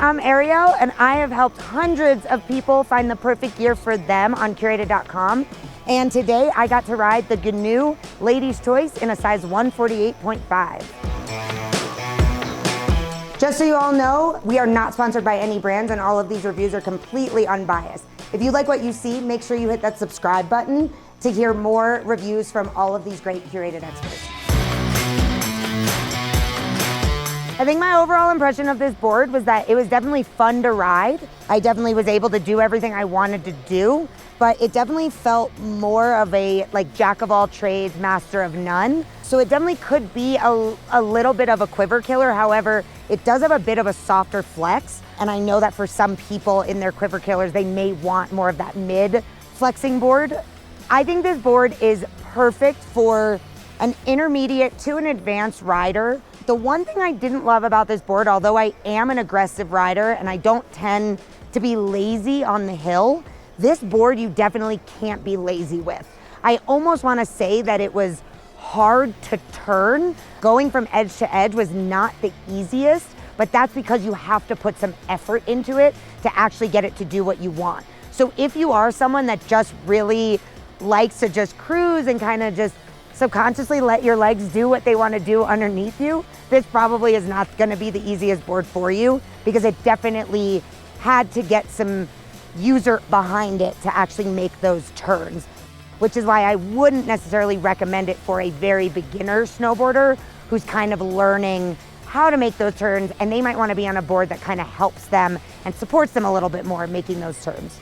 I'm Ariel, and I have helped hundreds of people find the perfect gear for them on Curated.com. And today I got to ride the GNU Ladies Choice in a size 148.5. Just so you all know, we are not sponsored by any brands, and all of these reviews are completely unbiased. If you like what you see, make sure you hit that subscribe button to hear more reviews from all of these great curated experts. I think my overall impression of this board was that it was definitely fun to ride. I definitely was able to do everything I wanted to do, but it definitely felt more of a like jack of all trades, master of none. So it definitely could be a little bit of a quiver killer. However, it does have a bit of a softer flex. And I know that for some people in their quiver killers, they may want more of that mid flexing board. I think this board is perfect for an intermediate to an advanced rider. The one thing I didn't love about this board, although I am an aggressive rider and I don't tend to be lazy on the hill, this board you definitely can't be lazy with. I almost want to say that it was hard to turn. Going from edge to edge was not the easiest, but that's because you have to put some effort into it to actually get it to do what you want. So if you are someone that just really likes to just cruise and kind of just subconsciously let your legs do what they want to do underneath you, this probably is not going to be the easiest board for you, because it definitely had to get some user behind it to actually make those turns, which is why I wouldn't necessarily recommend it for a very beginner snowboarder who's kind of learning how to make those turns, and they might want to be on a board that kind of helps them and supports them a little bit more making those turns.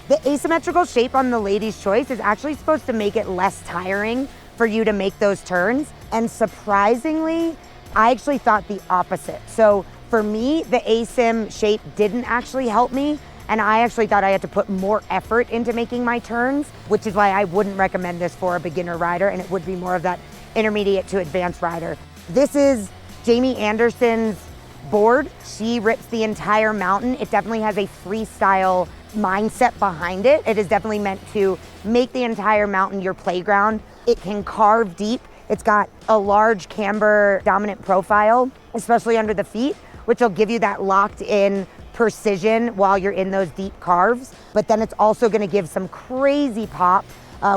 The asymmetrical shape on the Ladies Choice is actually supposed to make it less tiring for you to make those turns. And surprisingly, I actually thought the opposite. So for me, the asym shape didn't actually help me. And I actually thought I had to put more effort into making my turns, which is why I wouldn't recommend this for a beginner rider, and it would be more of that intermediate to advanced rider. This is Jamie Anderson's board. She rips the entire mountain. It definitely has a freestyle mindset behind it. It is definitely meant to make the entire mountain your playground. It can carve deep. It's got a large camber dominant profile, especially under the feet, which will give you that locked in precision while you're in those deep carves. But then it's also going to give some crazy pop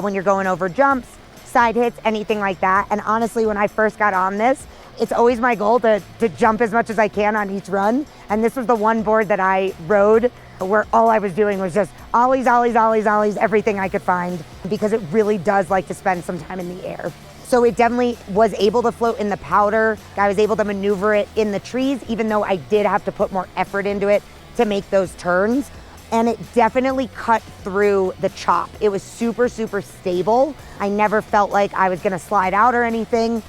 when you're going over jumps, side hits, anything like that. And honestly, when I first got on this, it's always my goal to jump as much as I can on each run. And this was the one board that I rode where all I was doing was just ollies, ollies, ollies, ollies, everything I could find, because it really does like to spend some time in the air. So it definitely was able to float in the powder. I was able to maneuver it in the trees, even though I did have to put more effort into it to make those turns. And it definitely cut through the chop. It was super, super stable. I never felt like I was gonna slide out or anything.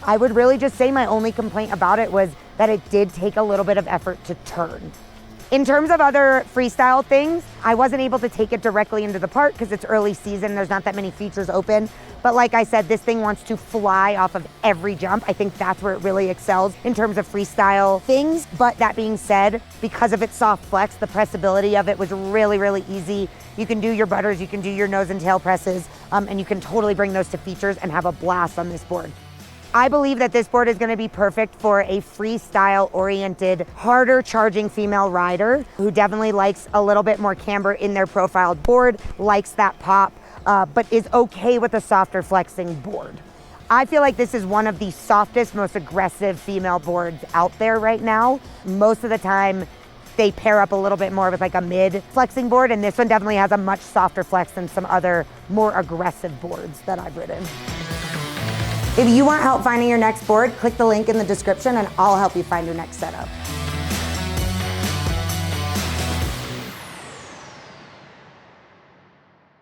I would really just say my only complaint about it was that it did take a little bit of effort to turn. In terms of other freestyle things, I wasn't able to take it directly into the park because it's early season, there's not that many features open. But like I said, this thing wants to fly off of every jump. I think that's where it really excels in terms of freestyle things. But that being said, because of its soft flex, the pressability of it was really, really easy. You can do your butters, you can do your nose and tail presses, and you can totally bring those to features and have a blast on this board. I believe that this board is going to be perfect for a freestyle-oriented, harder charging female rider who definitely likes a little bit more camber in their profiled board, likes that pop, but is okay with a softer flexing board. I feel like this is one of the softest, most aggressive female boards out there right now. Most of the time, they pair up a little bit more with like a mid flexing board, and this one definitely has a much softer flex than some other more aggressive boards that I've ridden. If you want help finding your next board, click the link in the description and I'll help you find your next setup.